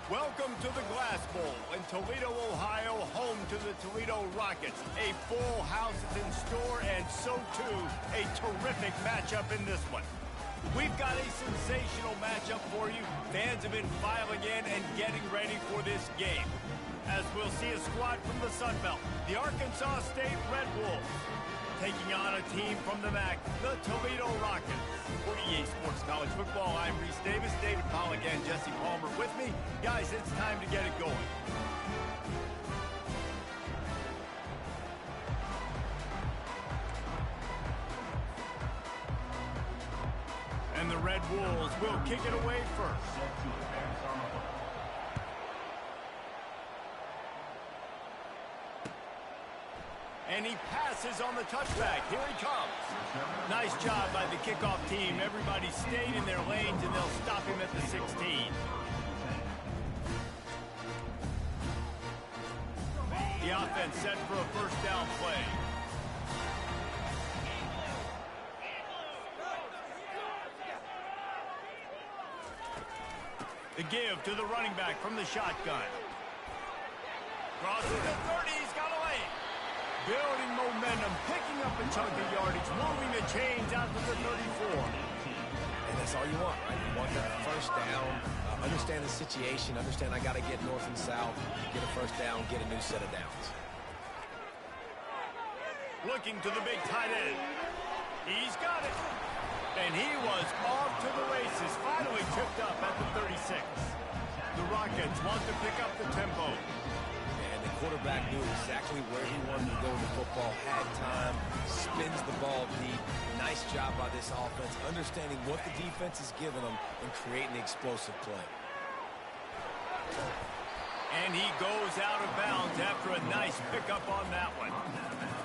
Welcome to the Glass Bowl in Toledo, Ohio, home to the Toledo Rockets. A full house is in store, and so too a terrific matchup in this one. We've got a sensational matchup for you. Fans have been filing in and getting ready for this game. As we'll see a squad from the Sun Belt, the Arkansas State Red Wolves, taking on a team from the MAC, the Toledo Rockets. For EA Sports College Football, I'm Reese Davis, David Pollack, and Jesse Palmer with me. Guys, it's time to get it going. And the Red Wolves will kick it away first. And he passes on the touchback. Here he comes. Nice job by the kickoff team. Everybody stayed in their lanes, and they'll stop him at the 16. The offense set for a first down play. The give to the running back from the shotgun. Crosses the 30. He's got a lane. Building momentum, picking up a chunk of yardage, moving the chains out to the 34. And that's all you want, right? You want that first down, understand the situation, understand I got to get north and south, get a first down, get a new set of downs. Looking to the big tight end. He's got it. And he was off to the races, finally tripped up at the 36. The Rockets want to pick up the tempo. Quarterback knew exactly where he wanted to go with the football, had time, spins the ball deep. Nice job by this offense, understanding what the defense is giving them and creating the explosive play. And he goes out of bounds after a nice pickup on that one.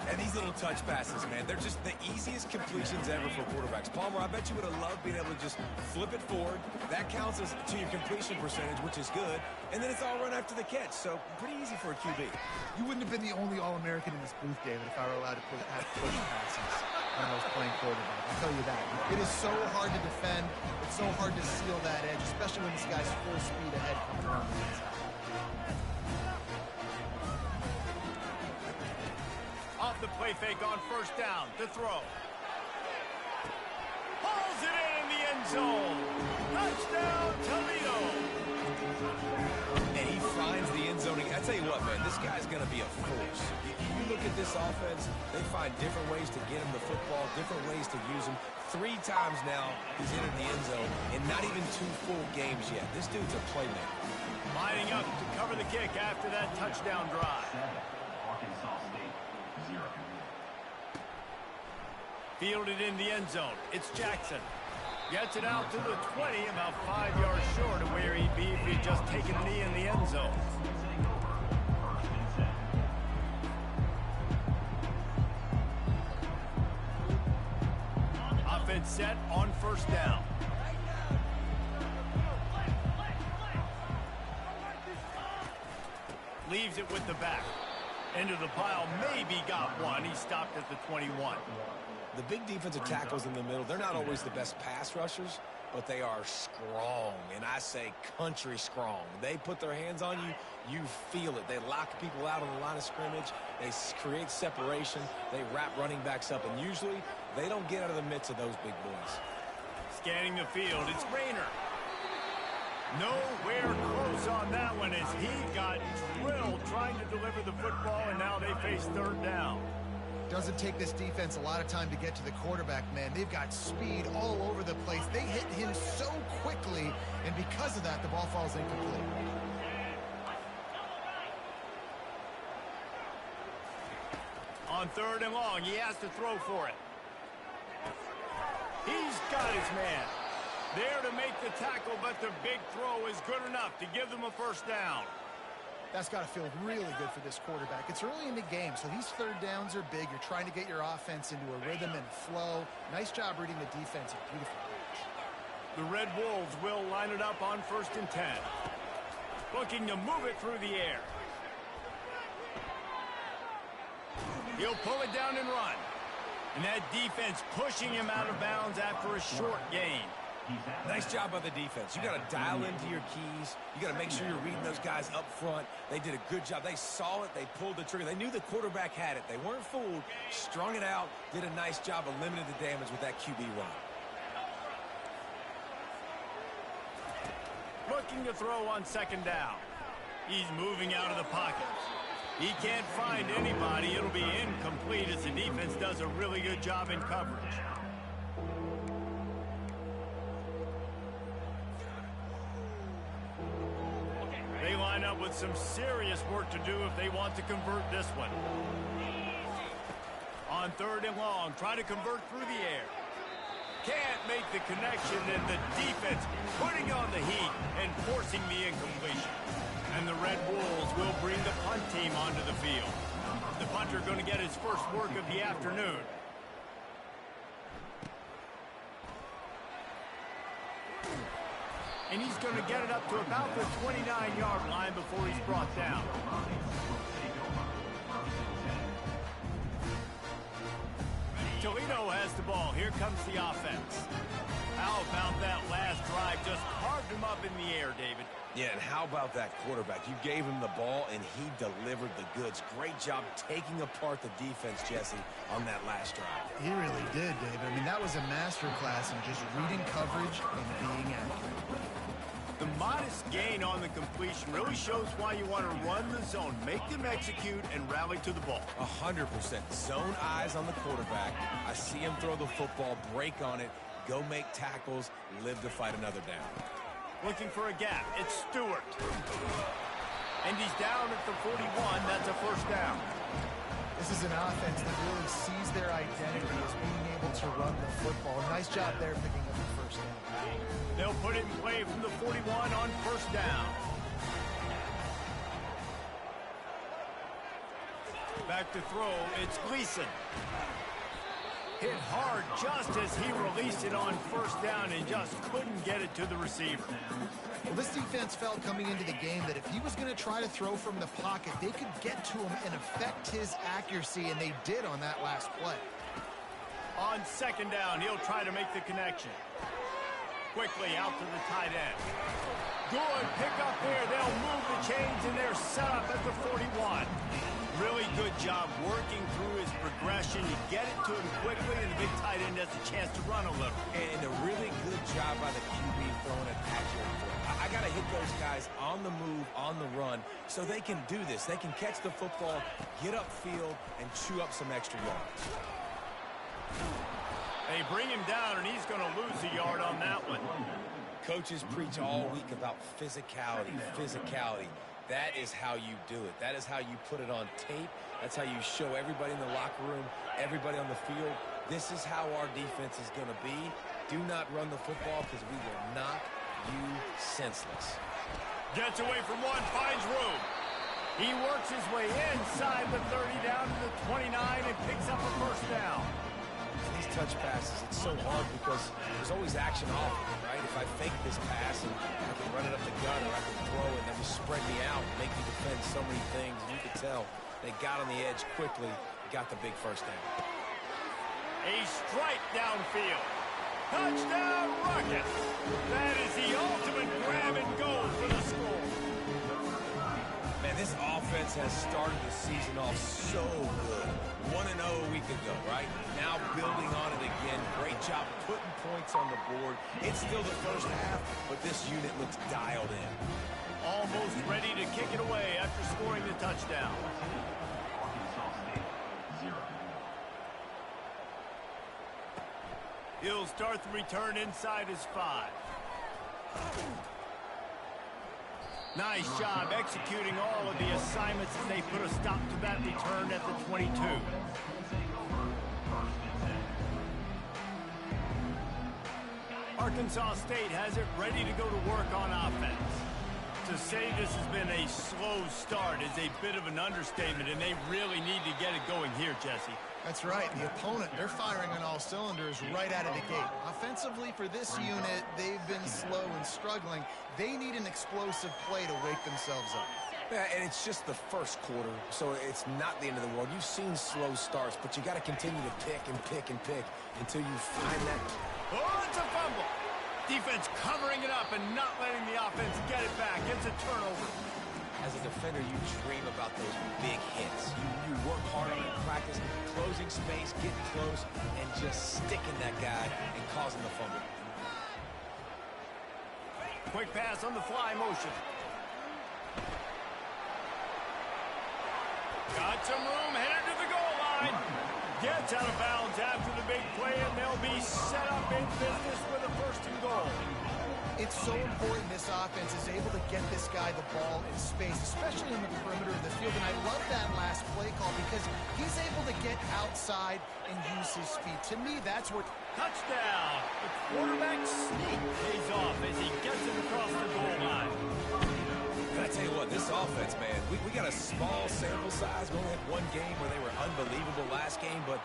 And these little touch passes, man, they're just the easiest completions ever for quarterbacks. Palmer, I bet you would have loved being able to just flip it forward. That counts as to your completion percentage, which is good. And then it's all run after the catch, so pretty easy for a QB. You wouldn't have been the only All-American in this booth, David, if I were allowed to have push passes when I was playing quarterback. I'll tell you that. It is so hard to defend. It's so hard to seal that edge, especially when this guy's full speed ahead coming around the inside. Off the play fake on first down to throw. Pulls it in the end zone. Touchdown, Toledo. And he finds the end zone. I tell you what, man, this guy's going to be a force. You look at this offense, they find different ways to get him the football, different ways to use him. 3 times now he's entered the end zone, and not even 2 full games yet. This dude's a playmaker. Lining up to cover the kick after that touchdown drive. Arkansas State. Fielded in the end zone. It's Jackson. Gets it out to the 20, about 5 yards short of where he'd be if he'd just taken a knee in the end zone. Offense set on first down. Leaves it with the back. Into the pile, maybe got one. He stopped at the 21. The big defensive tackles in the middle, they're not always the best pass rushers, but they are strong, and I say country strong. They put their hands on you, you feel it. They lock people out on the line of scrimmage. They create separation. They wrap running backs up, and usually they don't get out of the midst of those big boys. Scanning the field, it's Rayner. Nowhere close on that one as he got drilled trying to deliver the football, and now they face third down. Doesn't take this defense a lot of time to get to the quarterback, man. They've got speed all over the place. They hit him so quickly, and because of that, the ball falls incomplete. On third and long, he has to throw for it. He's got his man. There to make the tackle, but the big throw is good enough to give them a first down. That's got to feel really good for this quarterback. It's early in the game, so these third downs are big. You're trying to get your offense into a rhythm and flow. Nice job reading the defense. A beautiful pitch. The Red Wolves will line it up on 1st and 10. Looking to move it through the air. He'll pull it down and run. And that defense pushing him out of bounds after a short gain. Nice job by the defense. You got to dial into your keys. You got to make sure you're reading those guys up front. They did a good job. They saw it. They pulled the trigger. They knew the quarterback had it. They weren't fooled. Strung it out. Did a nice job of limiting the damage with that QB run. Looking to throw on second down. He's moving out of the pocket. He can't find anybody. It'll be incomplete as the defense does a really good job in coverage. They line up with some serious work to do if they want to convert this one. On third and long, try to convert through the air. Can't make the connection, and the defense putting on the heat and forcing the incompletion. And the Red Wolves will bring the punt team onto the field. The punter going to get his first work of the afternoon. And he's going to get it up to about the 29-yard line before he's brought down. Toledo has the ball. Here comes the offense. How about that last drive? Just carved him up in the air, David. Yeah, and how about that quarterback? You gave him the ball, and he delivered the goods. Great job taking apart the defense, Jesse, on that last drive. He really did, David. I mean, that was a masterclass in just reading coverage and being accurate. The modest gain on the completion really shows why you want to run the zone. Make them execute and rally to the ball. 100%. Zone eyes on the quarterback. I see him throw the football, break on it, go make tackles, live to fight another down. Looking for a gap. It's Stewart. And he's down at the 41. That's a first down. This is an offense that really sees their identity as being able to run the football. Nice job there picking up the first down. They'll put it in play from the 41 on first down. Back to throw. It's Gleason. Hit hard just as he released it on first down and just couldn't get it to the receiver. Well, this defense felt coming into the game that if he was going to try to throw from the pocket, they could get to him and affect his accuracy, and they did on that last play. On second down, he'll try to make the connection. Quickly out to the tight end. Good pick up there. They'll move the chains, and they're set up at the 41. Really good job working through his progression. You get it to him quickly, and the big tight end has a chance to run a little. And a really good job by the QB throwing an accurate throw. I got to hit those guys on the move, on the run, so they can do this. They can catch the football, get upfield, and chew up some extra yards. They bring him down, and he's going to lose a yard on that one. Coaches preach all week about physicality, physicality. That is how you do it. That is how you put it on tape. That's how you show everybody in the locker room, everybody on the field, this is how our defense is going to be. Do not run the football because we will knock you senseless. Gets away from one, finds room. He works his way inside the 30 down to the 29 and picks up a first down. These touch passes, it's so hard because there's always action off of it, right? If I fake this pass and I can run it up the gut or I can throw it and then just spread me out and make me defend so many things, and you could tell they got on the edge quickly, got the big first down. A strike downfield. Touchdown Rockets! That is the ultimate grab and go for the score. Man, this offense has started the season off so good. 1-0 a week ago, right? Now building on it again. Great job putting points on the board. It's still the first half, but this unit looks dialed in. Almost ready to kick it away after scoring the touchdown. He'll start the return inside his 5. Nice job executing all of the assignments as they put a stop to that return at the 22. Arkansas State has it ready to go to work on offense. To say this has been a slow start is a bit of an understatement, and they really need to get it going here, Jesse. That's right. The opponent, they're firing on all cylinders right out of the gate. Offensively for this unit, they've been slow and struggling. They need an explosive play to wake themselves up. Yeah, and it's just the first quarter, so it's not the end of the world. You've seen slow starts, but you got to continue to pick and pick and pick until you find that. Oh, it's a fumble. Defense covering it up and not letting the offense get it back. It's a turnover. As a defender, you dream about those big hits. You work hard on it in practice, closing space, getting close, and just sticking that guy and causing the fumble. Quick pass on the fly motion. Got some room, headed to the goal line. Gets out of bounds after the big play, and they'll be set up in business with a first and goal. It's so important this offense is able to get this guy the ball in space, especially in the perimeter of the field. And I love that last play call because he's able to get outside and use his speed. To me, that's where... Touchdown! The quarterback sneak pays off as he gets it across the goal line. And I tell you what, this offense, man, we got a small sample size. We only had one game where they were unbelievable last game, but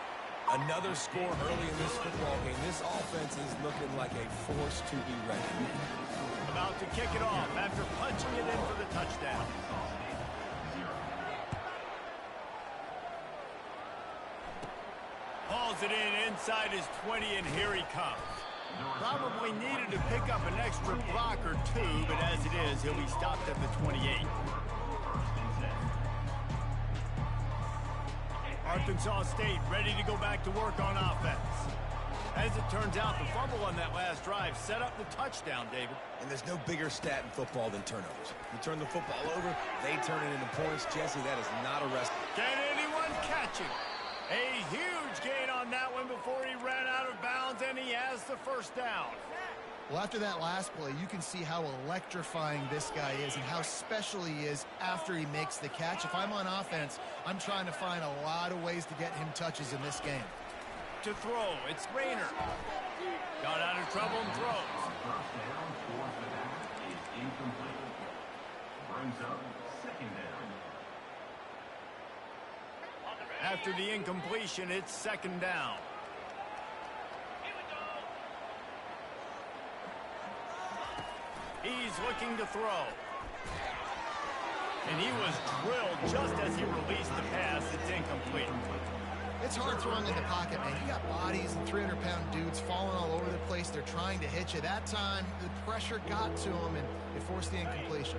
another score early in this football game. This offense is looking like a force to be reckoned with. About to kick it off after punching it in for the touchdown. Hauls it in inside his 20, and here he comes. Probably needed to pick up an extra block or two, but as it is, he'll be stopped at the 28. Arkansas State ready to go back to work on offense. As it turns out, the fumble on that last drive set up the touchdown, David. And there's no bigger stat in football than turnovers. You turn the football over, they turn it into points. Jesse, that is not a rest. Can anyone catch him? A huge gain on that one before he ran out of bounds, and he has the first down. Well, after that last play, you can see how electrifying this guy is and how special he is after he makes the catch. If I'm on offense, I'm trying to find a lot of ways to get him touches in this game. To throw, it's Rayner. Got out of trouble and throws. First down towards the down is incomplete. Brings up second down. After the incompletion, it's second down. He's looking to throw. And he was drilled just as he released the pass. It's incomplete. It's hard throwing in the pocket, man. You got bodies and 300-pound dudes falling all over the place. They're trying to hit you. That time, the pressure got to him, and it forced the incompletion.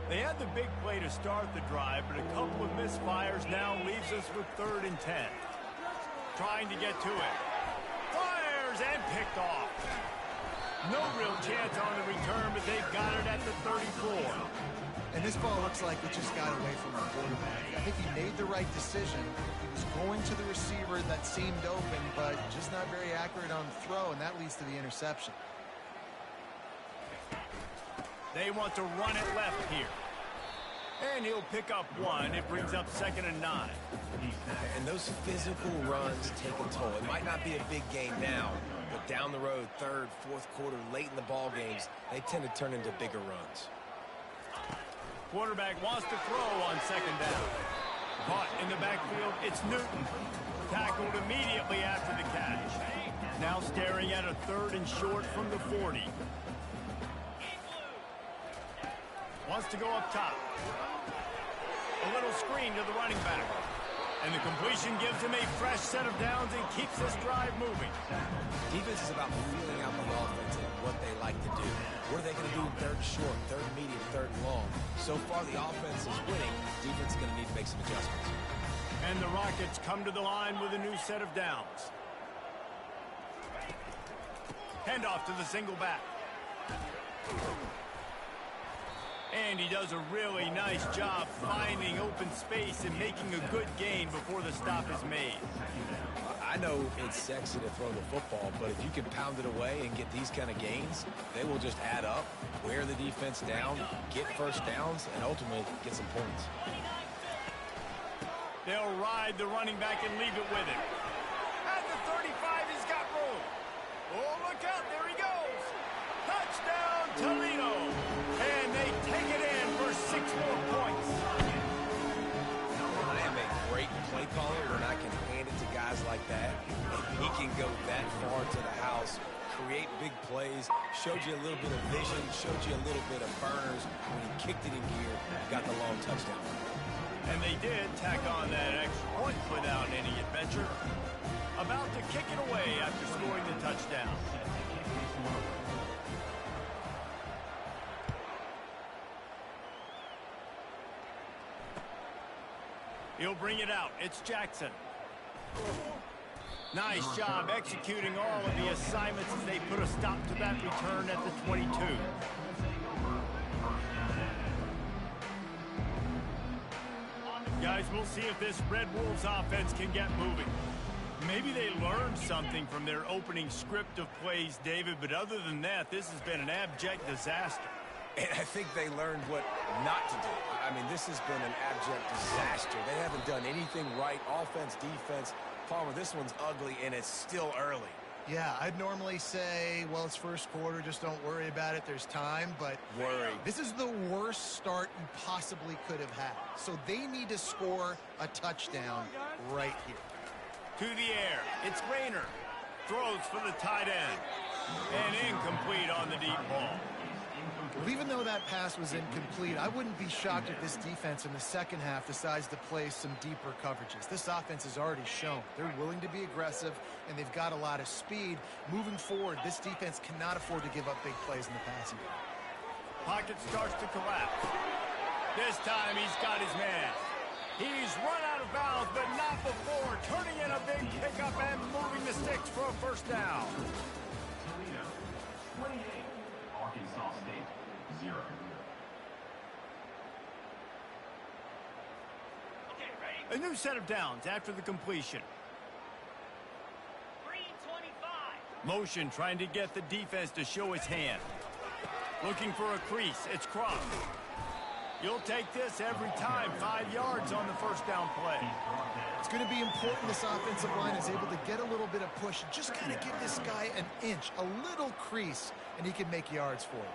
They had the big play to start the drive, but a couple of misfires now leaves us with 3rd and 10. Trying to get to it. Fires and picked off. No real chance on the return, but they've got it at the 34. And this ball looks like it just got away from the quarterback. I think he made the right decision. He was going to the receiver that seemed open, but just not very accurate on the throw, and that leads to the interception. They want to run it left here. And he'll pick up one. It brings up 2nd and 9. And those physical runs take a toll. It might not be a big game now, but down the road, 3rd, 4th quarter, late in the ball games, they tend to turn into bigger runs. Quarterback wants to throw on 2nd down. Caught in the backfield, it's Newton. Tackled immediately after the catch. Now staring at a 3rd and short from the 40. Wants to go up top. A little screen to the running back. And the completion gives him a fresh set of downs and keeps this drive moving. Defense is about feeling out the offense and what they like to do. What are they going to do in 3rd and short, 3rd and medium, 3rd and long? So far, the offense is winning. Defense is going to need to make some adjustments. And the Rockets come to the line with a new set of downs. Handoff to the single back. And he does a really nice job finding open space and making a good gain before the stop is made. I know it's sexy to throw the football, but if you can pound it away and get these kind of gains, they will just add up, wear the defense down, get first downs, and ultimately get some points. They'll ride the running back and leave it with him. At the 35, he's got room. Oh, look out, there he goes. Touchdown, Toledo. And they take it in for 6 more points. I am a great play caller when I can hand it to guys like that. And he can go that far to the house, create big plays, showed you a little bit of vision, showed you a little bit of burners. When he kicked it in gear, got the long touchdown. And they did tack on that extra point without any adventure. About to kick it away after scoring the touchdown. He'll bring it out. It's Jackson. Nice job executing all of the assignments as they put a stop to that return at the 22. Guys, we'll see if this Red Wolves offense can get moving. Maybe they learned something from their opening script of plays, David, but other than that, this has been an abject disaster. And I think they learned what not to do. I mean, this has been an abject disaster. They haven't done anything right, offense, defense. Palmer, this one's ugly, and it's still early. Yeah, I'd normally say, well, it's first quarter, just don't worry about it, there's time, but this is the worst start you possibly could have had. So they need to score a touchdown right here. To the air, it's Rayner. Throws for the tight end. And incomplete on the deep ball. Well, even though that pass was incomplete, I wouldn't be shocked if this defense in the second half decides to play some deeper coverages. This offense has already shown they're willing to be aggressive, and they've got a lot of speed. Moving forward, this defense cannot afford to give up big plays in the passing game. Pocket starts to collapse. This time he's got his man. He's run out of bounds, but not before turning in a big pickup and moving the sticks for a first down. Toledo, 28. Arkansas State, 0. A new set of downs after the completion. Motion trying to get the defense to show its hand. Looking for a crease. It's Cross. You'll take this every time. 5 yards on the first down play. It's going to be important this offensive line is able to get a little bit of push. Just kind of give this guy an inch, a little crease, and he can make yards for it.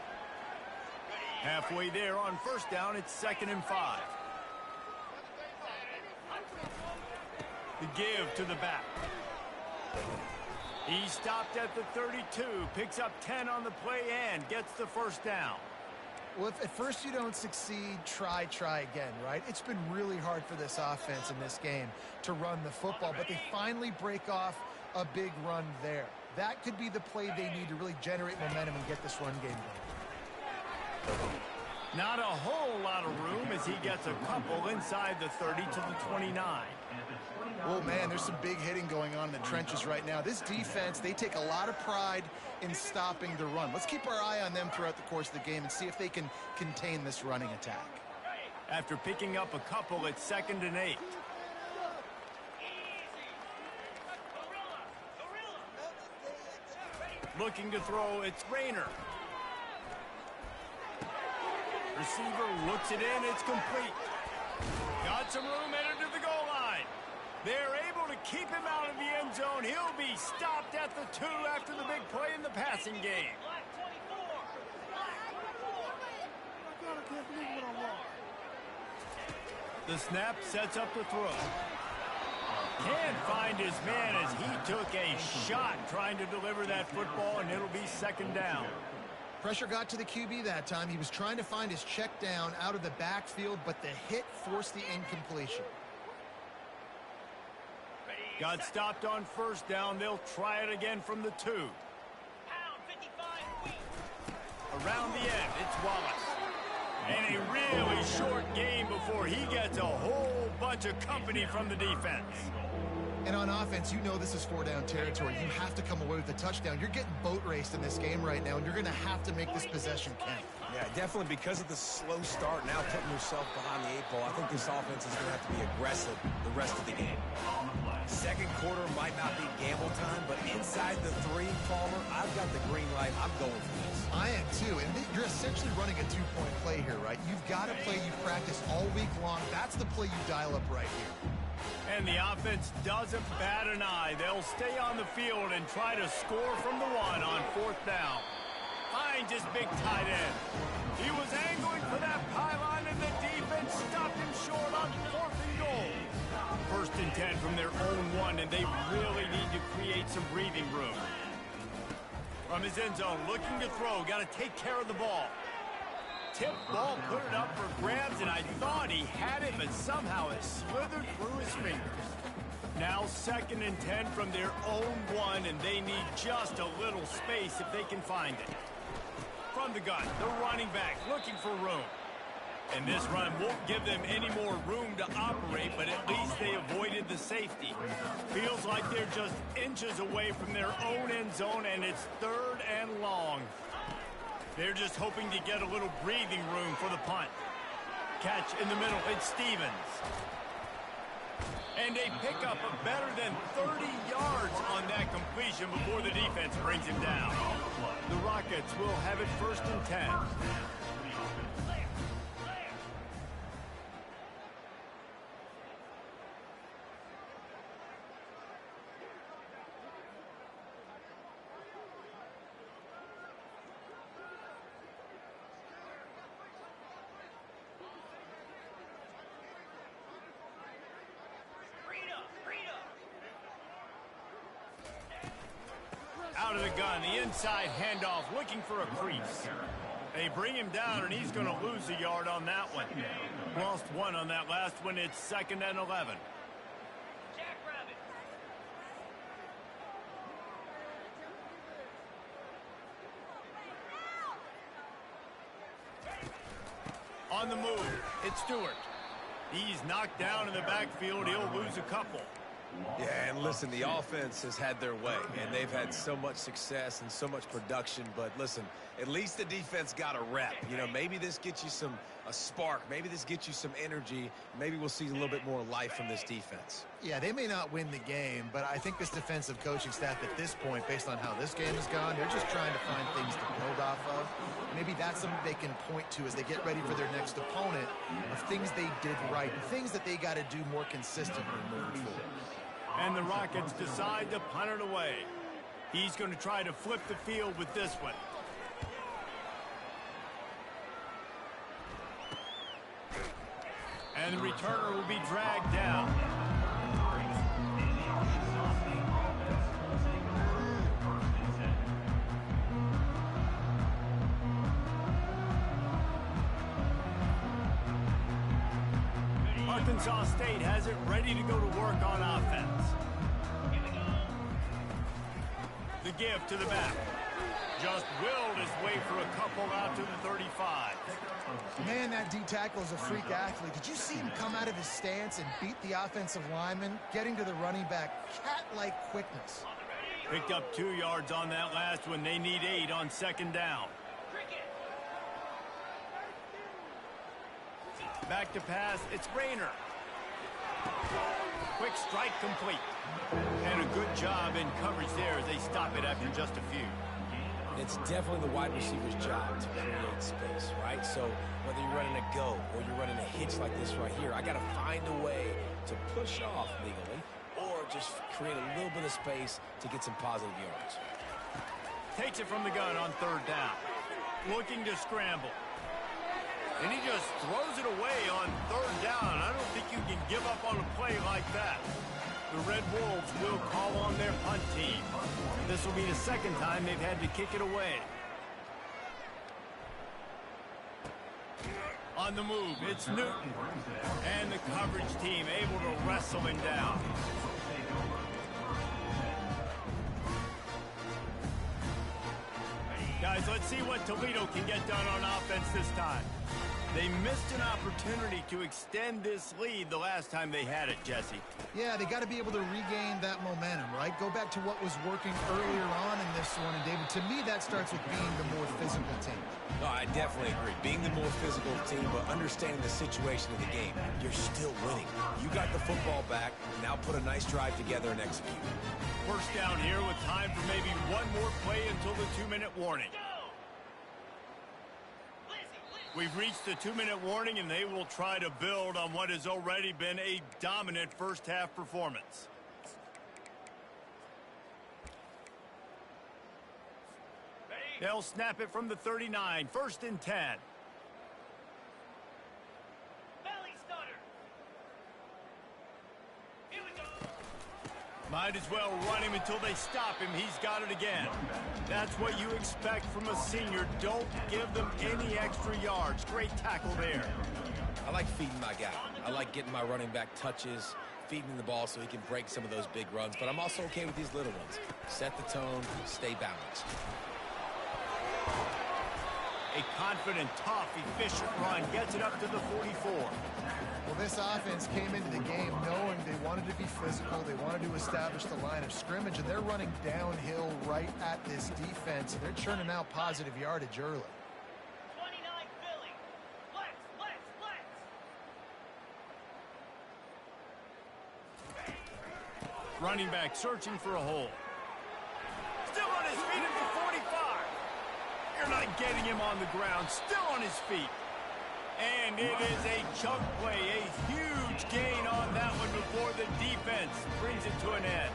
Halfway there on first down, it's 2nd and 5. The give to the back. He stopped at the 32, picks up 10 on the play and gets the first down. Well, if at first you don't succeed, try again, right? It's been really hard for this offense in this game to run the football, but they finally break off a big run there. That could be the play they need to really generate momentum and get this run game going. Not a whole lot of room as he gets a couple inside the 30 to the 29. Oh, man, there's some big hitting going on in the trenches right now. This defense, they take a lot of pride in stopping the run. Let's keep our eye on them throughout the course of the game and see if they can contain this running attack. After picking up a couple, it's 2nd and 8. Looking to throw, it's Rayner. Receiver looks it in, it's complete. Got some room headed to the goal line. They're able to keep him out of the end zone. He'll be stopped at the 2 after the big play in the passing game. The snap sets up the throw. Can't find his man as he took a shot trying to deliver that football, and it'll be 2nd down. Pressure got to the QB that time. He was trying to find his check down out of the backfield, but the hit forced the incompletion. Got stopped on first down. They'll try it again from the 2. Around the end, it's Wallace. And a really short game before he gets a whole bunch of company from the defense. And on offense, you know this is 4-down territory. You have to come away with a touchdown. You're getting boat raced in this game right now, and you're going to have to make this possession count. Yeah, definitely because of the slow start, now putting yourself behind the 8 ball, I think this offense is going to have to be aggressive the rest of the game. Second quarter might not be gamble time, but inside the 3, Palmer, I've got the green light. I'm going for this. I am too, and you're essentially running a 2-point play here, right? You've got a play you've practiced all week long. That's the play you dial up right here. And the offense doesn't bat an eye. They'll stay on the field and try to score from the 1 on 4th down. Finds his big tight end. He was angling for that pylon, and the defense stopped him short on 4th and goal. 1st and 10 from their own 1, and they really need to create some breathing room. From his end zone, looking to throw. Got to take care of the ball. Tip ball, put it up for grabs, and I thought he had it, but somehow it slithered through his fingers. Now 2nd and 10 from their own 1, and they need just a little space if they can find it. From the gun, the running back looking for room. And this run won't give them any more room to operate, but at least they avoided the safety. Feels like they're just inches away from their own end zone, and it's 3rd and long. They're just hoping to get a little breathing room for the punt. Catch in the middle, it's Stevens. And a pickup of better than 30 yards on that completion before the defense brings him down. The Rockets will have it 1st and 10. Out of the gun, the inside handoff, looking for a crease. They bring him down, and he's going to lose a yard on that one. Lost 1 on that last one. It's 2nd and 11. On the move, it's Stewart. He's knocked down in the backfield. He'll lose a couple. Yeah, and listen, the offense has had their way, and they've had so much success and so much production. But listen, at least the defense got a rep. You know, maybe this gets you a spark. Maybe this gets you some energy. Maybe we'll see a little bit more life from this defense. Yeah, they may not win the game, but I think this defensive coaching staff at this point, based on how this game has gone, they're just trying to find things to build off of. Maybe that's something they can point to as they get ready for their next opponent of things they did right and things that they got to do more consistently moving forward. And the Rockets decide to punt it away. He's going to try to flip the field with this one. And the returner will be dragged down. Arkansas State has it ready to go to work on offense. The give to the back. Just willed his way for a couple out to the 35. Man, that D tackle is a freak athlete. Did you see him come out of his stance and beat the offensive lineman, getting to the running back? Cat-like quickness. Picked up 2 yards on that last one. They need 8 on 2nd down. Back to pass, it's Rayner. Quick strike complete. And a good job in coverage there as they stop it after just a few. It's definitely the wide receiver's job to create space, right? So whether you're running a go or you're running a hitch like this right here, I got to find a way to push off legally or just create a little bit of space to get some positive yards. Takes it from the gun on 3rd down. Looking to scramble. And he just throws it away on 3rd down. I don't think you can give up on a play like that. The Red Wolves will call on their punt team. This will be the 2nd time they've had to kick it away. On the move, it's Newton. And the coverage team able to wrestle him down. Guys, let's see what Toledo can get done on offense this time. They missed an opportunity to extend this lead the last time they had it, Jesse. Yeah, they got to be able to regain that momentum, right? Go back to what was working earlier on in this one. And, David, to me, that starts with being the more physical team. No, I definitely agree. Being the more physical team, but understanding the situation of the game. You're still winning. You got the football back. Now put a nice drive together and execute. First down here with time for maybe one more play until the 2-minute warning. We've reached the 2-minute warning, and they will try to build on what has already been a dominant first-half performance. They'll snap it from the 39, 1st and 10. Might as well run him until they stop him. He's got it again. That's what you expect from a senior. Don't give them any extra yards. Great tackle there. I like feeding my guy. I like getting my running back touches, feeding him the ball so he can break some of those big runs. But I'm also okay with these little ones. Set the tone, stay balanced. A confident, tough, efficient run gets it up to the 44. Well, this offense came into the game knowing they wanted to be physical, they wanted to establish the line of scrimmage, and they're running downhill right at this defense, and they're churning out positive yardage early. 29 Philly. Let's. Running back searching for a hole. Still on his feet at the 45. You're not getting him on the ground. Still on his feet. And it is a chunk play. A huge gain on that one before the defense brings it to an end.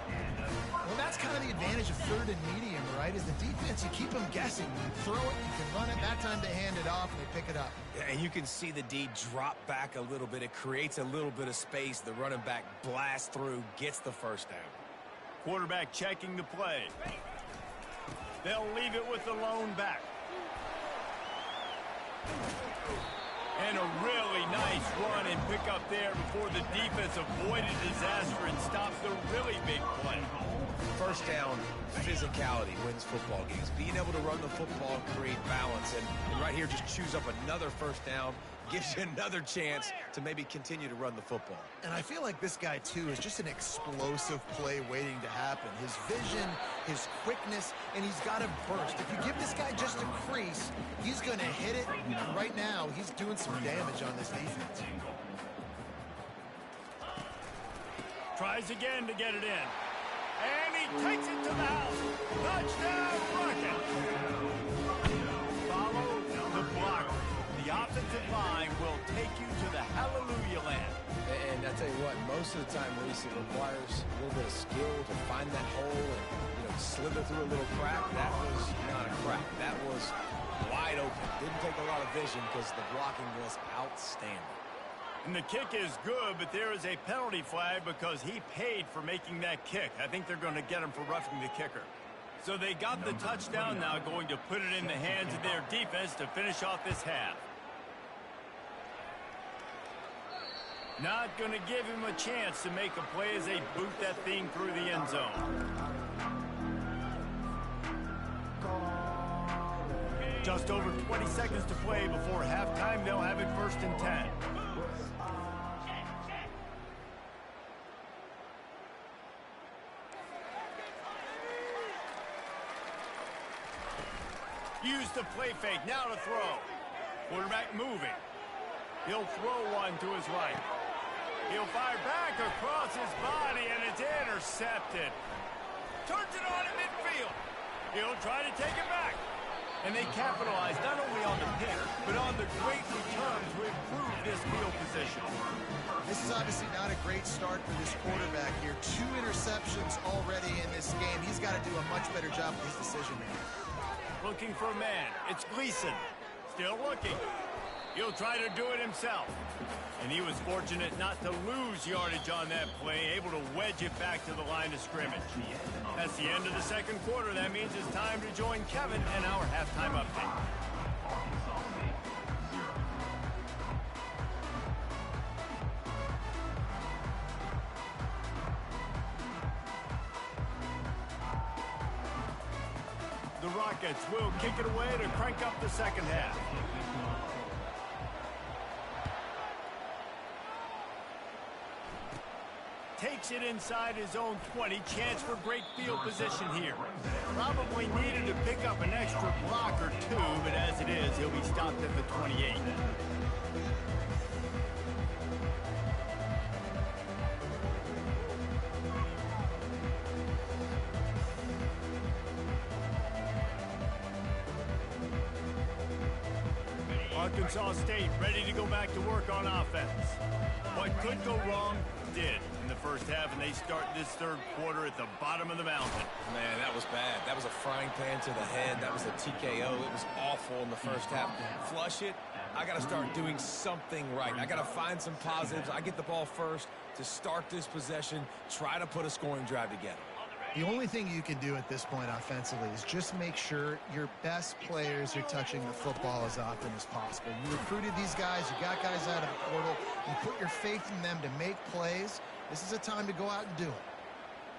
Well, that's kind of the advantage of third and medium, right? Is the defense, you keep them guessing. You throw it, you can run it. That time they hand it off and they pick it up. Yeah, and you can see the D drop back a little bit. It creates a little bit of space. The running back blasts through, gets the first down. Quarterback checking the play. They'll leave it with the lone back. And a really nice run and pick up there before the defense avoided disaster and stops the really big play. First down, physicality wins football games. Being able to run the football and create balance. And right here, just choose up another first down, gives you another chance to maybe continue to run the football. And I feel like this guy, too, is just an explosive play waiting to happen. His vision, his quickness, and he's got a burst. If you give this guy just a crease, he's going to hit it. And right now, he's doing some damage on this defense. Tries again to get it in. And he takes it to the house. Touchdown, Rocket. Follow the blocker. The offensive line will take you to the hallelujah land. And I tell you what, most of the time, Reese, it requires a little bit of skill to find that hole and, slither through a little crack. That was not a crack. That was wide open. Didn't take a lot of vision because the blocking was outstanding. And the kick is good, but there is a penalty flag because he paid for making that kick. I think they're going to get him for roughing the kicker. So they got the touchdown now, going to put it in the hands of their defense to finish off this half. Not going to give him a chance to make a play as they boot that thing through the end zone. Just over 20 seconds to play before halftime. They'll have it 1st and 10. Use the play fake. Now to throw. Quarterback moving. He'll throw one to his right. He'll fire back across his body, and it's intercepted. Turns it on in midfield. He'll try to take it back. And they capitalize not only on the pick, but on the great return to improve this field position. This is obviously not a great start for this quarterback here. 2 interceptions already in this game. He's got to do a much better job with his decision-making. Looking for a man. It's Gleason. Still looking. He'll try to do it himself. And he was fortunate not to lose yardage on that play, able to wedge it back to the line of scrimmage. That's the end of the second quarter. That means it's time to join Kevin and our halftime update. The Rockets will kick it away to crank up the second half. Takes it inside his own 20. Chance for great field position here. Probably needed to pick up an extra block or two, but as it is, he'll be stopped at the 28. Arkansas State ready to go back to work on offense. What could go wrong did in the first half, and they start this third quarter at the bottom of the mountain. Man, that was bad. That was a frying pan to the head. That was a TKO. It was awful in the first half. Flush it. I got to start doing something right. I got to find some positives. I get the ball first to start this possession, try to put a scoring drive together. The only thing you can do at this point offensively is just make sure your best players are touching the football as often as possible. You recruited these guys, you got guys out of the portal, you put your faith in them to make plays. This is a time to go out and do it.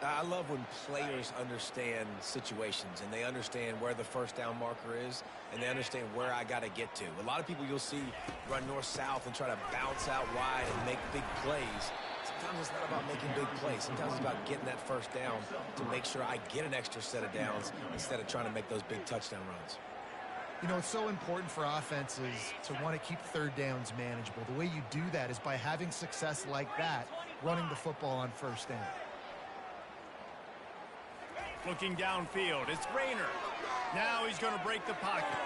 I love when players understand situations and they understand where the first down marker is and they understand where I got to get to. A lot of people you'll see run north-south and try to bounce out wide and make big plays. Sometimes it's not about making big plays. Sometimes it's about getting that first down to make sure I get an extra set of downs instead of trying to make those big touchdown runs. You know, it's so important for offenses to want to keep third downs manageable. The way you do that is by having success like that, running the football on first down. Looking downfield, it's Rayner. Now he's going to break the pocket.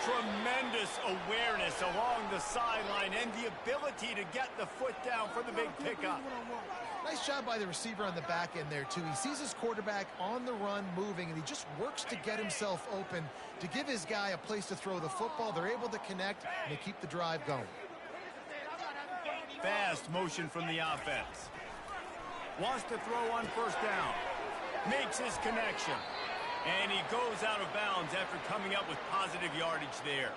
Tremendous awareness along the sideline and the ability to get the foot down for the big pickup. Nice job by the receiver on the back end there, too. He sees his quarterback on the run moving, and he just works to get himself open to give his guy a place to throw the football. They're able to connect, and they keep the drive going. Fast motion from the offense. Wants to throw on first down. Makes his connection. And he goes out of bounds after coming up with positive yardage there.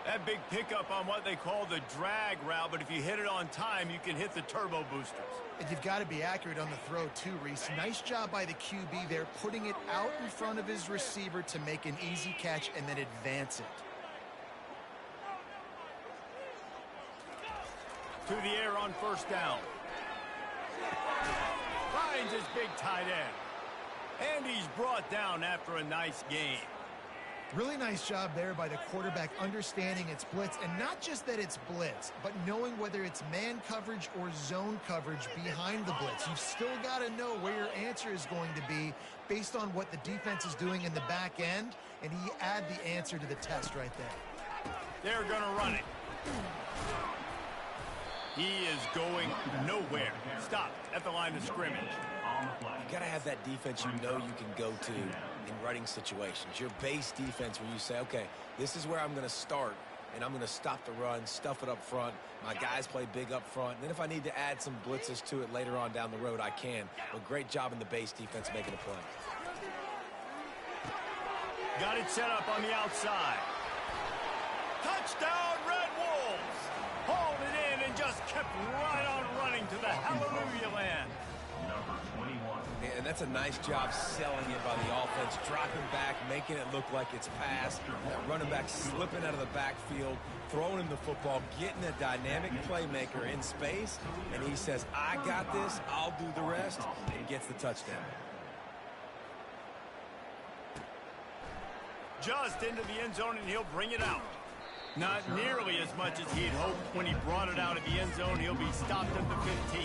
That big pickup on what they call the drag route, but if you hit it on time, you can hit the turbo boosters. And you've got to be accurate on the throw, too, Reese. Nice job by the QB there, putting it out in front of his receiver to make an easy catch and then advance it. To the air on first down. Finds his big tight end. And he's brought down after a nice game. Really nice job there by the quarterback understanding it's blitz, and not just that it's blitz, but knowing whether it's man coverage or zone coverage behind the blitz. You've still got to know where your answer is going to be based on what the defense is doing in the back end, and he add the answer to the test right there. They're going to run it. He is going nowhere. Stopped at the line of scrimmage. You got to have that defense you know you can go to in running situations. Your base defense where you say, okay, this is where I'm going to start, and I'm going to stop the run, stuff it up front. My guys play big up front. And then if I need to add some blitzes to it later on down the road, I can. But great job in the base defense making a play. Got it set up on the outside. Touchdown, Red Wolves! Hauled it in and just kept right on running to the hallelujah land. And that's a nice job selling it by the offense, dropping back, making it look like it's passed. That running back slipping out of the backfield, throwing him the football, getting a dynamic playmaker in space, and he says, I got this, I'll do the rest, and gets the touchdown. Just into the end zone, and he'll bring it out. Not nearly as much as he'd hoped when he brought it out at the end zone. He'll be stopped at the 15.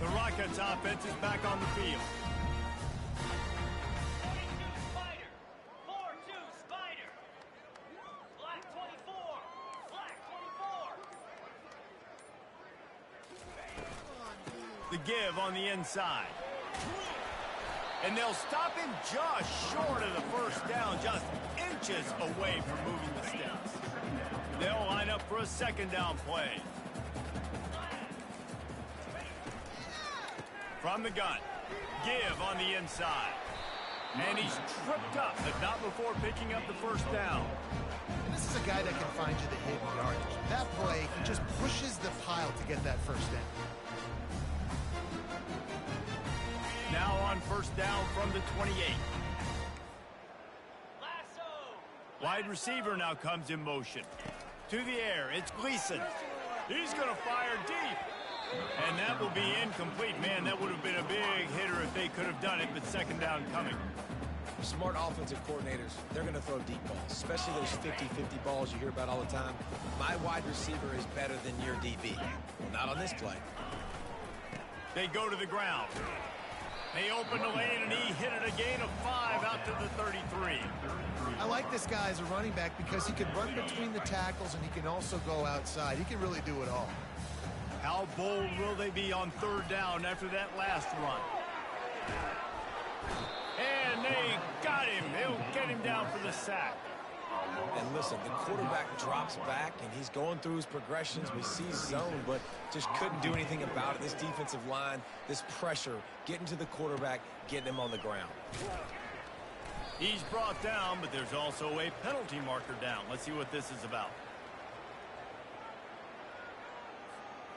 The Rockets offense is back on the field. 42 Spider. 4-2 Spider. Black 24. Black 24. The give on the inside. And they'll stop him just short of the first down, just inches away from moving the steps. They'll line up for a second down play. From the gun, give on the inside. And he's tripped up, but not before picking up the first down. And this is a guy that can find you the hidden yardage. That play, he just pushes the pile to get that first down. Now on first down from the 28. Lasso. Wide receiver now comes in motion. To the air, it's Gleason. He's going to fire deep. And that will be incomplete. Man, that would have been a big hitter if they could have done it, but second down coming. Smart offensive coordinators, they're going to throw deep balls, especially those 50-50 balls you hear about all the time. My wide receiver is better than your DB. Well, not on this play. They go to the ground. They open the lane, and he hit it a gain of 5 out to the 33. I like this guy as a running back because he can run between the tackles and he can also go outside. He can really do it all. How bold will they be on third down after that last run? And they got him. They'll get him down for the sack. And listen, the quarterback drops back, and he's going through his progressions. We see zone, but just couldn't do anything about it. This defensive line, this pressure, getting to the quarterback, getting him on the ground. He's brought down, but there's also a penalty marker down. Let's see what this is about.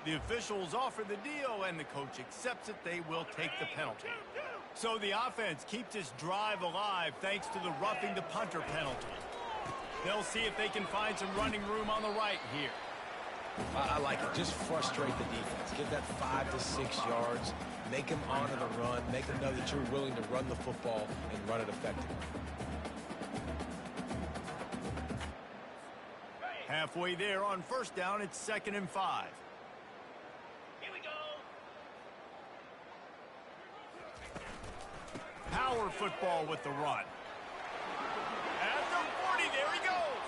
The officials offer the deal, and the coach accepts it. They will take the penalty. So the offense keeps this drive alive thanks to the roughing the punter penalty. They'll see if they can find some running room on the right here. I like it. Just frustrate the defense. Get that 5 to 6 yards. Make them honor the run. Make them know that you're willing to run the football and run it effectively. Halfway there on first down, it's 2nd and 5. Here we go. Power football with the run. At the 40, there he goes.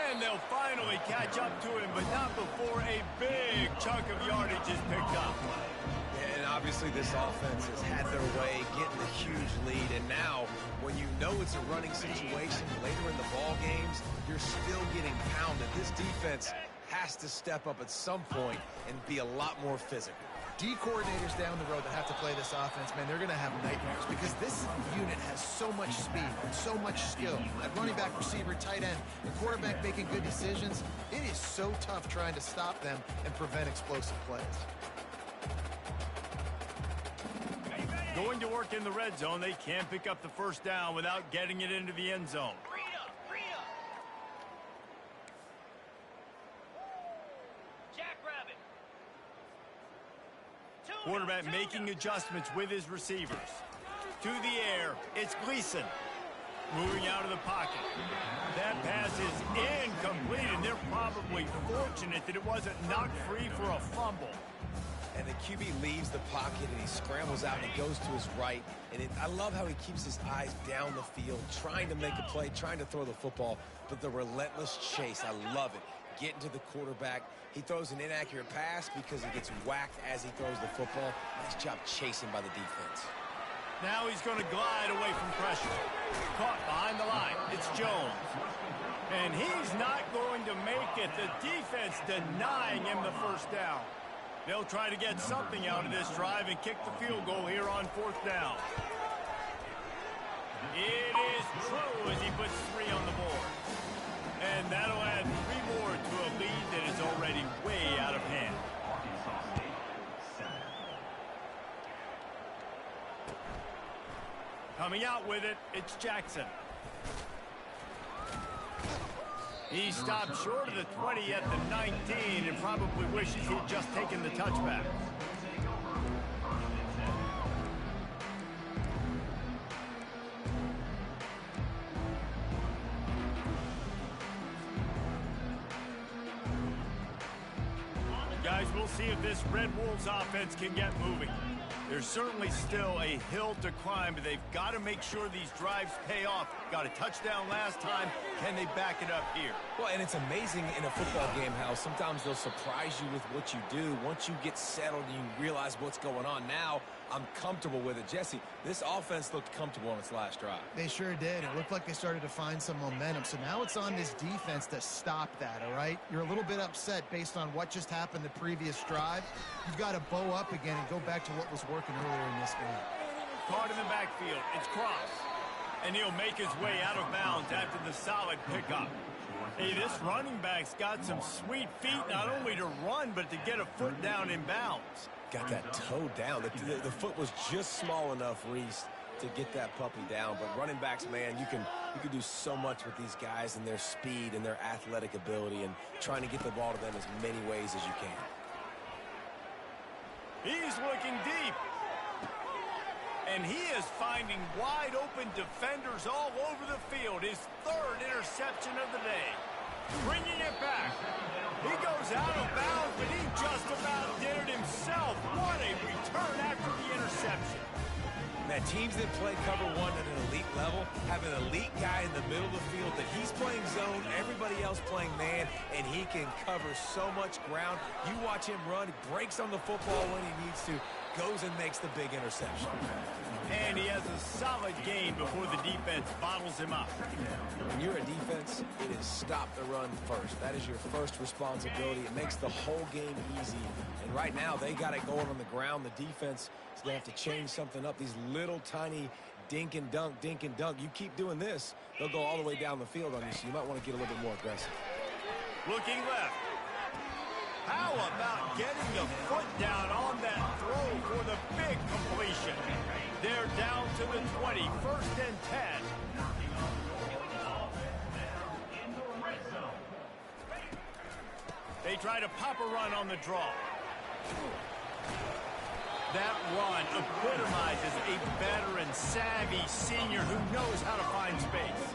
And they'll finally catch up to him, but not before a big chunk of yardage is picked up. Yeah, and obviously this offense has had their way, getting a huge lead. And now, when you know it's a running situation later in the ball games, you're still getting pounded. This defense has to step up at some point and be a lot more physical. D coordinators down the road that have to play this offense, man, they're going to have nightmares because this unit has so much speed and so much skill. At running back, receiver, tight end, and quarterback making good decisions, it is so tough trying to stop them and prevent explosive plays. Going to work in the red zone, they can't pick up the first down without getting it into the end zone. Read up, read up. Jackrabbit. Quarterback making adjustments with his receivers. To the air, it's Gleason. Moving out of the pocket. That pass is incomplete, and they're probably fortunate that it wasn't knocked free for a fumble. And the QB leaves the pocket and he scrambles out and he goes to his right. And I love how he keeps his eyes down the field, trying to make a play, trying to throw the football, but the relentless chase, I love it. Getting to the quarterback. He throws an inaccurate pass because he gets whacked as he throws the football. Nice job chasing by the defense. Now he's going to glide away from pressure. Caught behind the line. It's Jones. And he's not going to make it. The defense denying him the first down. They'll try to get something out of this drive and kick the field goal here on 4th down. It is true as he puts 3 on the board. And that'll add 3 more to a lead that is already way out of hand. Arkansas State, 7. Coming out with it, it's Jackson. He stopped short of the 20 at the 19 and probably wishes he'd just taken the touchback. Guys, we'll see if this Red Wolves offense can get moving. There's certainly still a hill to climb, but they've got to make sure these drives pay off. Got a touchdown last time. Can they back it up here? Well, and it's amazing in a football game how sometimes they'll surprise you with what you do. Once you get settled and you realize what's going on, now I'm comfortable with it. Jesse, this offense looked comfortable on its last drive. They sure did. It looked like they started to find some momentum. So now it's on this defense to stop that, all right? You're a little bit upset based on what just happened the previous drive. You've got to bow up again and go back to what was working earlier in this game. Caught in the backfield. It's Cross. And he'll make his way out of bounds after the solid pickup. Hey, this running back's got some sweet feet, not only to run, but to get a foot down in bounds. Got that toe down. The foot was just small enough, Reese, to get that puppy down. But running backs, man, you can do so much with these guys and their speed and their athletic ability and trying to get the ball to them as many ways as you can. He's looking deep. And he is finding wide open defenders all over the field. His 3rd interception of the day. Bringing it back. He goes out of bounds, but he just about did it himself. What a return after the interception. Man, teams that play cover 1 at an elite level have an elite guy in the middle of the field that he's playing zone, everybody else playing man, and he can cover so much ground. You watch him run, breaks on the football when he needs to, goes and makes the big interception. And he has a solid gain before the defense bottles him up. When you're a defense, it is stop the run first. That is your first responsibility. It makes the whole game easy. And right now, they got it going on the ground. The defense is going to have to change something up. These little tiny dink and dunk. You keep doing this, they'll go all the way down the field on you, so you might want to get a little bit more aggressive. Looking left. How about getting the foot down on that throw for the big completion? They're down to the 20, 1st and 10. They try to pop a run on the draw. That run epitomizes a veteran, savvy senior who knows how to find space.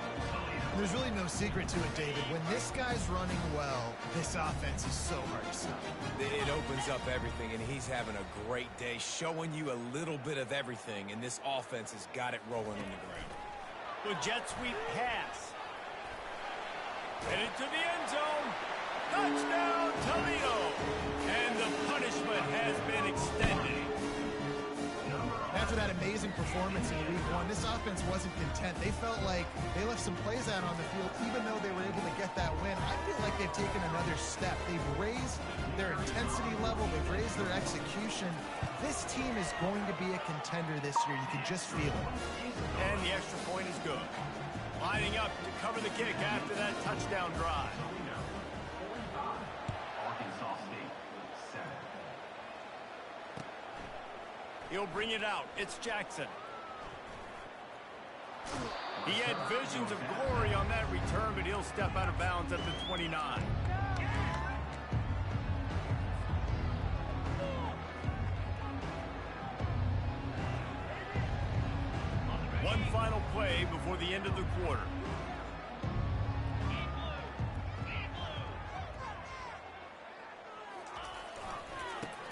There's really no secret to it, David. When this guy's running well, this offense is so hard to stop. It opens up everything, and he's having a great day, showing you a little bit of everything, and this offense has got it rolling on the ground. The jet sweep pass. Headed to the end zone. Touchdown, Toledo! And the punishment has been extended. After that amazing performance in Week 1, this offense wasn't content. They felt like they left some plays out on the field, even though they were able to get that win. I feel like they've taken another step. They've raised their intensity level. They've raised their execution. This team is going to be a contender this year. You can just feel it. And the extra point is good. Lining up to cover the kick after that touchdown drive. Arkansas State with 7. He'll bring it out. It's Jackson. He had visions of glory on that return, but he'll step out of bounds at the 29. One final play before the end of the quarter.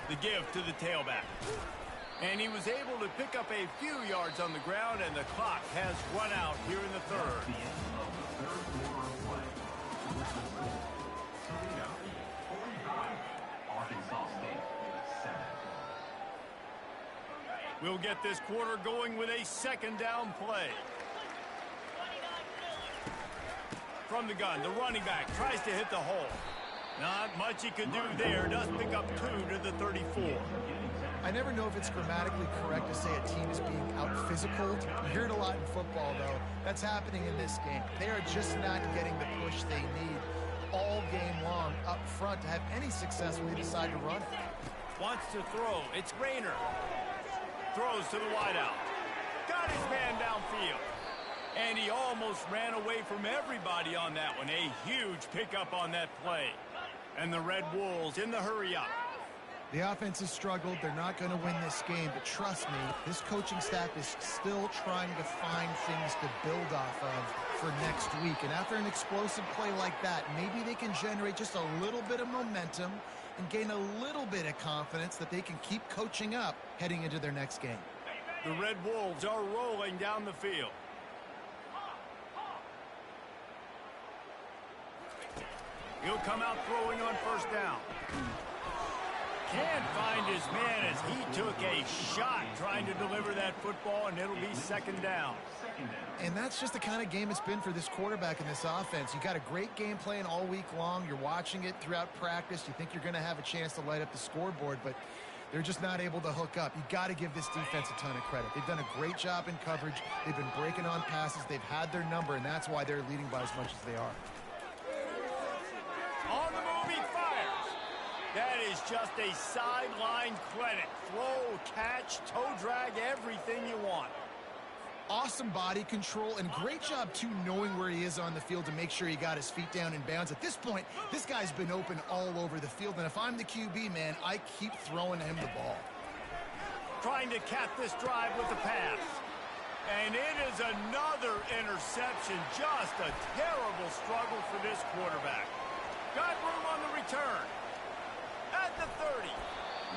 The give to the tailback. And he was able to pick up a few yards on the ground, and the clock has run out here in the third. Arkansas State with 7. We'll get this quarter going with a second down play. From the gun, the running back tries to hit the hole. Not much he could do there. Does pick up 2 to the 34. I never know if it's grammatically correct to say a team is being out-physicaled. You hear it a lot in football, though. That's happening in this game. They are just not getting the push they need all game long up front to have any success when they decide to run it. Wants to throw. It's Rayner. Throws to the wideout. Got his man downfield. And he almost ran away from everybody on that one. A huge pickup on that play. And the Red Wolves in the hurry up. The offense has struggled. They're not going to win this game. But trust me, this coaching staff is still trying to find things to build off of for next week. And after an explosive play like that, maybe they can generate just a little bit of momentum and gain a little bit of confidence that they can keep coaching up heading into their next game. The Red Wolves are rolling down the field. He'll come out throwing on first down. Can't find his man as he took a shot trying to deliver that football, and it'll be second down. And that's just the kind of game it's been for this quarterback in this offense. You got a great game plan all week long. You're watching it throughout practice. You think you're going to have a chance to light up the scoreboard, but they're just not able to hook up. You got to give this defense a ton of credit. They've done a great job in coverage. They've been breaking on passes. They've had their number, and that's why they're leading by as much as they are. On the move, he fires. That is just a sideline credit. Throw, catch, toe drag, everything you want. Awesome body control and great job, too, knowing where he is on the field to make sure he got his feet down in bounds. At this point, this guy's been open all over the field, and if I'm the QB, man, I keep throwing him the ball. Trying to cap this drive with the pass. And it is another interception. Just a terrible struggle for this quarterback. Got room on the return. At the 30.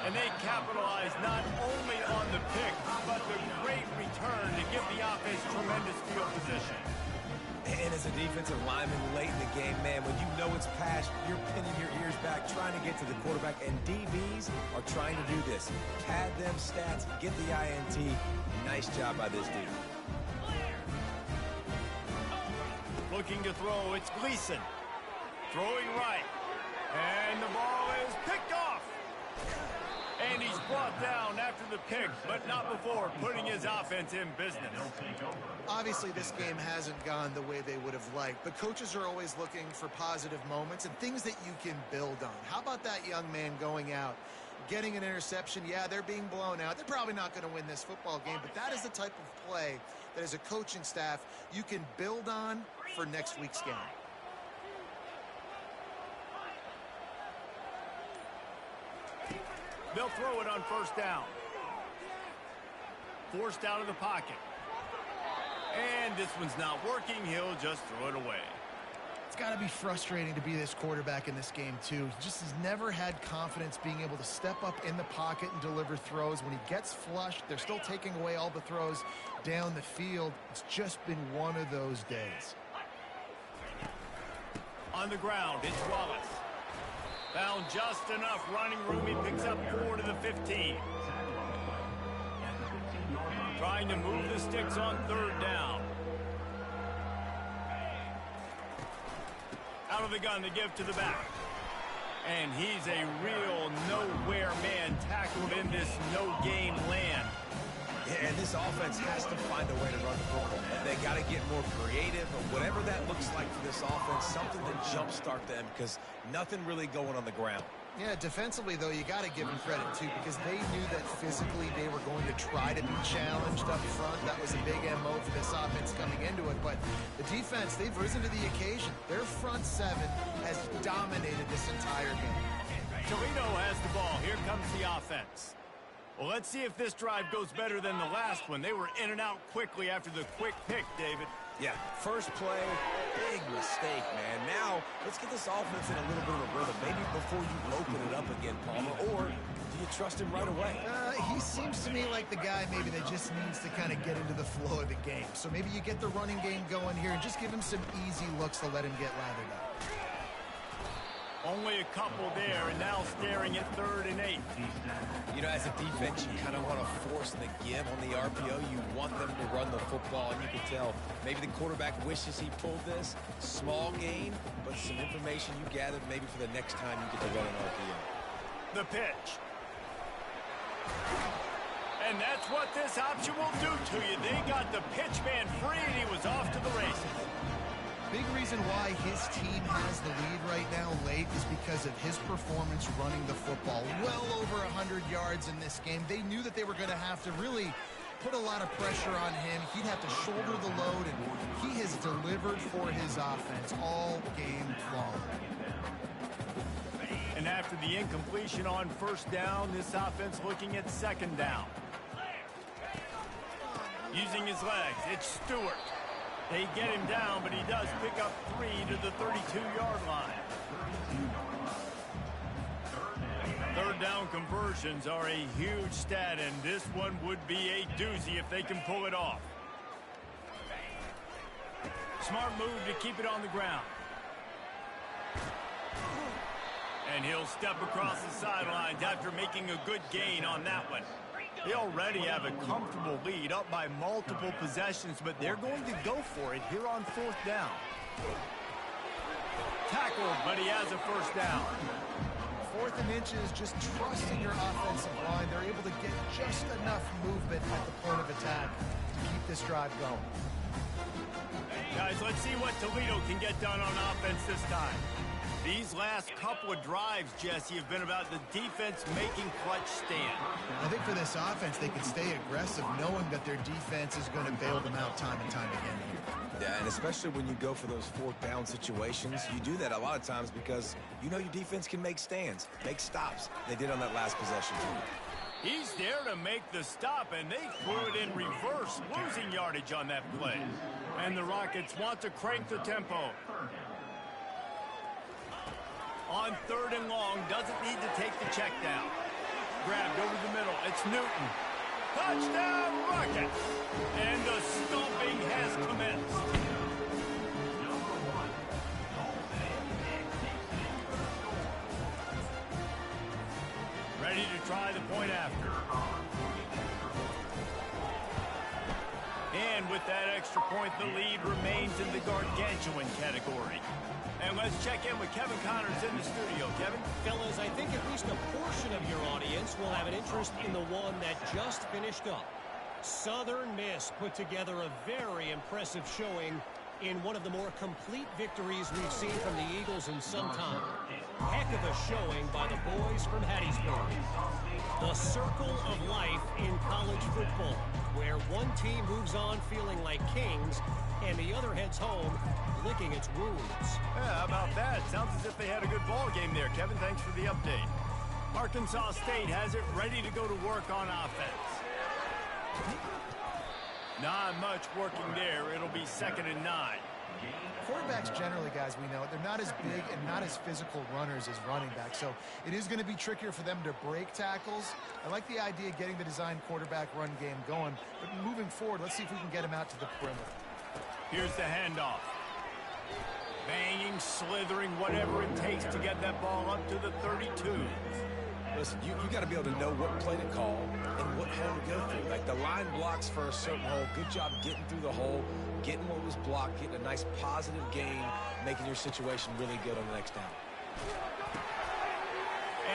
And they capitalize not only on the pick, but the great return to give the offense tremendous field position. And as a defensive lineman late in the game, man, when you know it's past, you're pinning your ears back, trying to get to the quarterback, and DBs are trying to do this. Pad them stats, get the INT. Nice job by this dude. Looking to throw, it's Gleason. Throwing right. And the ball is picked off. And he's brought down after the pick, but not before putting his offense in business. Obviously, this game hasn't gone the way they would have liked, but coaches are always looking for positive moments and things that you can build on. How about that young man going out, getting an interception? Yeah, they're being blown out. They're probably not going to win this football game, but that is the type of play that as a coaching staff you can build on for next week's game. They'll throw it on first down. Forced out of the pocket. And this one's not working. He'll just throw it away. It's got to be frustrating to be this quarterback in this game, too. He just has never had confidence being able to step up in the pocket and deliver throws. When he gets flushed, they're still taking away all the throws down the field. It's just been one of those days. On the ground, it's Wallace. Found just enough running room. He picks up 4 to the 15. Trying to move the sticks on third down. Out of the gun to give to the back. And he's a real nowhere man tackled in this no-game land. Yeah, and this offense has to find a way to run the football. They got to get more creative, or whatever that looks like for this offense, something to jumpstart them, because nothing really going on the ground. Yeah, defensively, though, you got to give them credit, too, because they knew that physically they were going to try to be challenged up front. That was a big MO for this offense coming into it. But the defense, they've risen to the occasion. Their front seven has dominated this entire game. Toledo has the ball. Here comes the offense. Well, let's see if this drive goes better than the last one. They were in and out quickly after the quick pick, David. Yeah, first play, big mistake, man. Now, let's get this offense in a little bit of a rhythm. Maybe before you open it up again, Palmer, or do you trust him right away? He seems to me like the guy maybe that just needs to kind of get into the flow of the game. So maybe you get the running game going here and just give him some easy looks to let him get lathered up. Only a couple there, and now staring at 3rd and 8. You know, as a defense, you kind of want to force the give on the RPO. You want them to run the football, and you can tell maybe the quarterback wishes he pulled this. Small gain, but some information you gathered maybe for the next time you get to run an RPO. The pitch. And that's what this option will do to you. They got the pitch man free, and he was off to the races. Big reason why his team has the lead right now late is because of his performance running the football. Well over 100 yards in this game. They knew that they were going to have to really put a lot of pressure on him. He'd have to shoulder the load, and he has delivered for his offense all game long. And after the incompletion on first down, this offense looking at 2nd down. Using his legs, it's Stewart. They get him down, but he does pick up 3 to the 32-yard line. 3rd down conversions are a huge stat, and this one would be a doozy if they can pull it off. Smart move to keep it on the ground. And he'll step across the sidelines after making a good gain on that one. They already have a comfortable lead, up by multiple possessions, but they're going to go for it here on 4th down. Tackled, but he has a first down. 4th and inches, just trusting your offensive line. They're able to get just enough movement at the point of attack to keep this drive going. Guys, let's see what Toledo can get done on offense this time. These last couple of drives, Jesse, have been about the defense making clutch stand. I think for this offense, they can stay aggressive knowing that their defense is going to bail them out time and time again here. Yeah, and especially when you go for those 4th down situations, you do that a lot of times because you know your defense can make stands, make stops. They did on that last possession, too. He's there to make the stop, and they threw it in reverse, losing yardage on that play. And the Rockets want to crank the tempo. On 3rd and long, doesn't need to take the check down. Grabbed over the middle, it's Newton. Touchdown, Rockets! And the stomping has commenced. Ready to try the point after. And with that extra point, the lead remains in the gargantuan category. And let's check in with Kevin Connors in the studio. Kevin? Fellas, I think at least a portion of your audience will have an interest in the one that just finished up. Southern Miss put together a very impressive showing in one of the more complete victories we've seen from the Eagles in some time. Heck of a showing by the boys from Hattiesburg. The circle of life in college football, where one team moves on feeling like kings and the other heads home licking its wounds. Yeah, how about that? Sounds as if they had a good ball game there, Kevin. Thanks for the update. Arkansas State has it ready to go to work on offense. Not much working there. It'll be 2nd and 9. Quarterbacks generally, guys, we know, they're not as big and not as physical runners as running backs, so it is going to be trickier for them to break tackles. I like the idea of getting the design quarterback run game going, but moving forward, let's see if we can get him out to the perimeter. Here's the handoff. Banging, slithering, whatever it takes to get that ball up to the 32. Listen, you got to be able to know what play to call and what hole to go through. Like the line blocks for a certain hole. Good job getting through the hole, getting what was blocked, getting a nice positive gain, making your situation really good on the next down.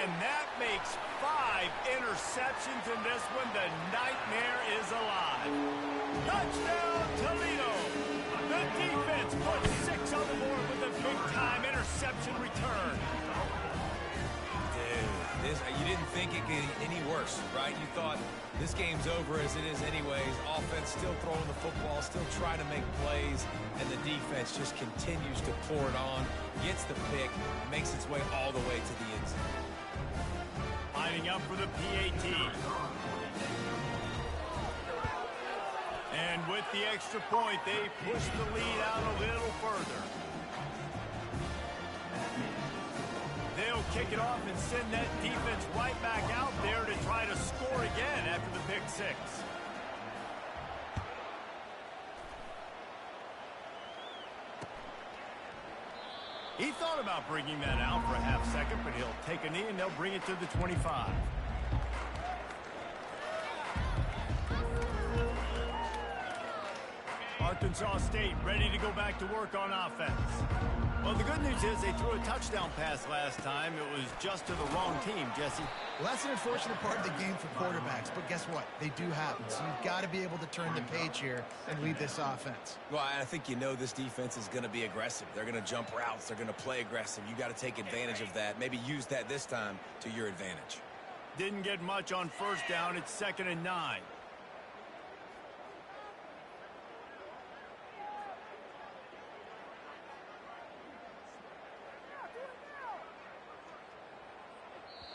And that makes 5 interceptions in this one. The nightmare is alive. Touchdown, Toledo! The defense puts 6 on the board with a big-time interception return. You didn't think it could get any worse, right? You thought this game's over as it is anyways. Offense still throwing the football, still trying to make plays, and the defense just continues to pour it on, gets the pick, makes its way all the way to the end zone. Lining up for the PAT. And with the extra point, they push the lead out a little further. They'll kick it off and send that defense right back out there to try to score again after the pick 6. He thought about bringing that out for a half second, but he'll take a knee and they'll bring it to the 25. Arkansas State ready to go back to work on offense. Well, the good news is they threw a touchdown pass last time. It was just to the wrong team, Jesse. Well, that's an unfortunate part of the game for quarterbacks, but guess what? They do happen, so you've got to be able to turn the page here and lead this offense. Well, I think you know this defense is going to be aggressive. They're going to jump routes. They're going to play aggressive. You got to take advantage of that. Maybe use that this time to your advantage. Didn't get much on first down. It's 2nd and 9.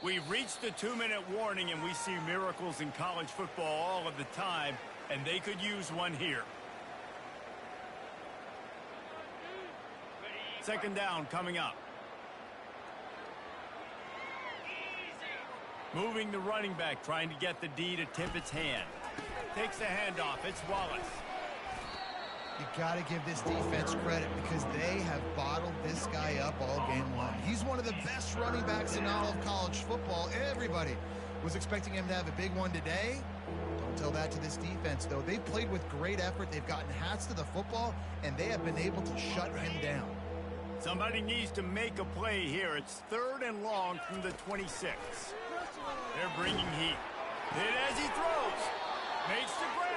We've reached the 2-minute warning, and we see miracles in college football all of the time, and they could use one here. 2nd down coming up. Moving the running back, trying to get the D to tip its hand. Takes the handoff. It's Wallace. You got to give this defense credit because they have bottled this guy up all game long. He's one of the best running backs in all of college football. Everybody was expecting him to have a big one today. Don't tell that to this defense, though. They've played with great effort. They've gotten hats to the football, and they have been able to shut him down. Somebody needs to make a play here. It's 3rd and long from the 26. They're bringing heat. Hit as he throws. Makes the grab.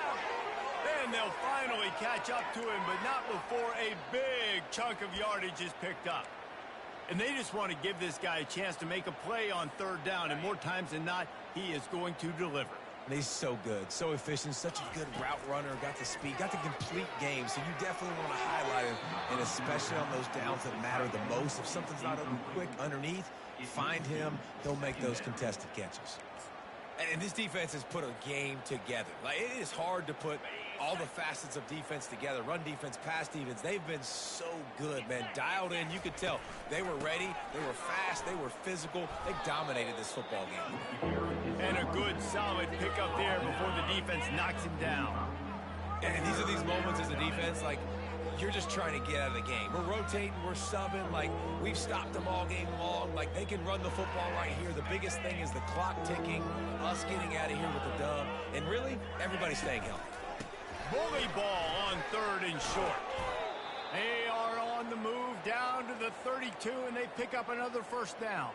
Then they'll finally catch up to him, but not before a big chunk of yardage is picked up. And they just want to give this guy a chance to make a play on 3rd down, and more times than not, he is going to deliver. And he's so good, so efficient, such a good route runner, got the speed, got the complete game, so you definitely want to highlight him, and especially on those downs that matter the most. If something's not open quick underneath, find him, he'll make those contested catches. And this defense has put a game together. Like, it is hard to put all the facets of defense together. Run defense, pass defense. They've been so good, man. Dialed in. You could tell they were ready. They were fast. They were physical. They dominated this football game. And a good, solid pickup there before the defense knocks him down. And these are these moments as a defense, like, you're just trying to get out of the game. We're rotating, we're subbing, like, we've stopped them all game long. Like, they can run the football right here. The biggest thing is the clock ticking, us getting out of here with the dub, and really, everybody staying healthy. Bully ball on 3rd and short. They are on the move down to the 32, and they pick up another first down.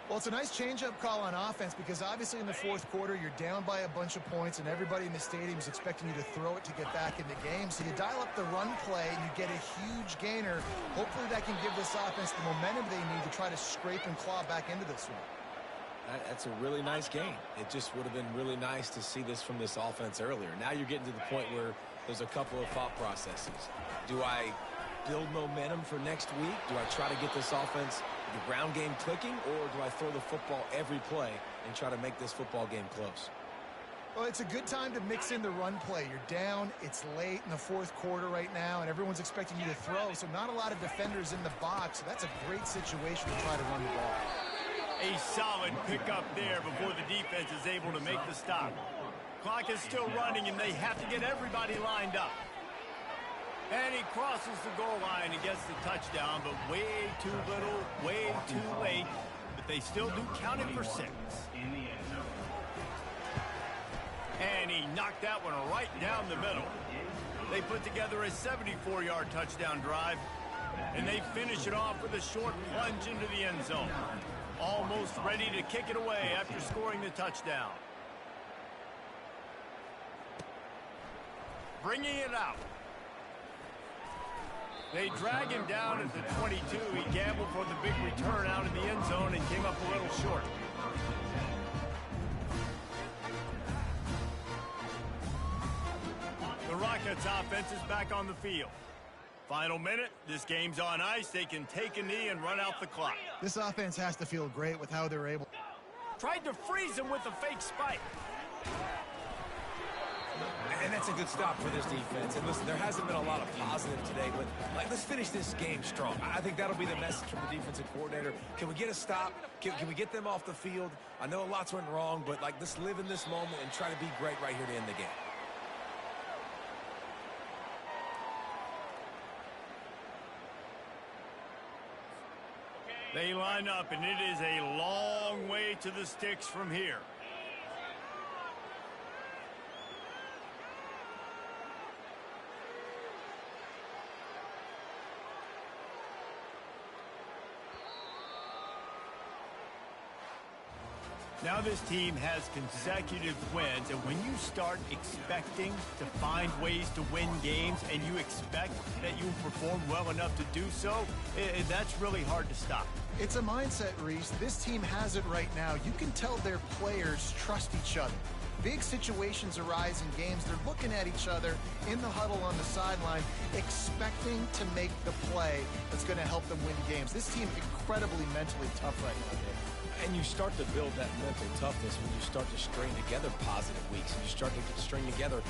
Well, it's a nice change-up call on offense because obviously in the fourth quarter, you're down by a bunch of points, and everybody in the stadium is expecting you to throw it to get back in the game. So you dial up the run play, and you get a huge gainer. Hopefully that can give this offense the momentum they need to try to scrape and claw back into this one. That's a really nice game. It just would have been really nice to see this from this offense earlier. Now you're getting to the point where there's a couple of thought processes. Do I build momentum for next week? Do I try to get this offense, the ground game clicking, or do I throw the football every play and try to make this football game close? Well, it's a good time to mix in the run play. You're down, it's late in the fourth quarter right now, and everyone's expecting you to throw, so not a lot of defenders in the box. So that's a great situation to try to run the ball. A solid pickup there before the defense is able to make the stop. Clock is still running, and they have to get everybody lined up. And he crosses the goal line and gets the touchdown, but way too little, way too late. But they still do count it for 6. In the end zone. And he knocked that one right down the middle. They put together a 74-yard touchdown drive, and they finish it off with a short plunge into the end zone. Almost ready to kick it away after scoring the touchdown. Bringing it out. They drag him down at the 22. He gambled for the big return out in the end zone and came up a little short. The Rockets offense is back on the field. Final minute, this game's on ice. They can take a knee and run out the clock. This offense has to feel great with how they're able. Tried to freeze him with a fake spike. And that's a good stop for this defense. And listen, there hasn't been a lot of positive today, but let's finish this game strong. I think that'll be the message from the defensive coordinator. Can we get a stop? Can we get them off the field? I know lots went wrong, but let's live in this moment and try to be great right here to end the game. They line up, and it is a long way to the sticks from here. Now this team has consecutive wins, and when you start expecting to find ways to win games and you expect that you'll perform well enough to do so, that's really hard to stop. It's a mindset, Reese. This team has it right now. You can tell their players trust each other. Big situations arise in games. They're looking at each other in the huddle on the sideline, expecting to make the play that's going to help them win games. This team incredibly mentally tough right now, Dave. And you start to build that mental toughness when you start to string together positive weeks and you start to string together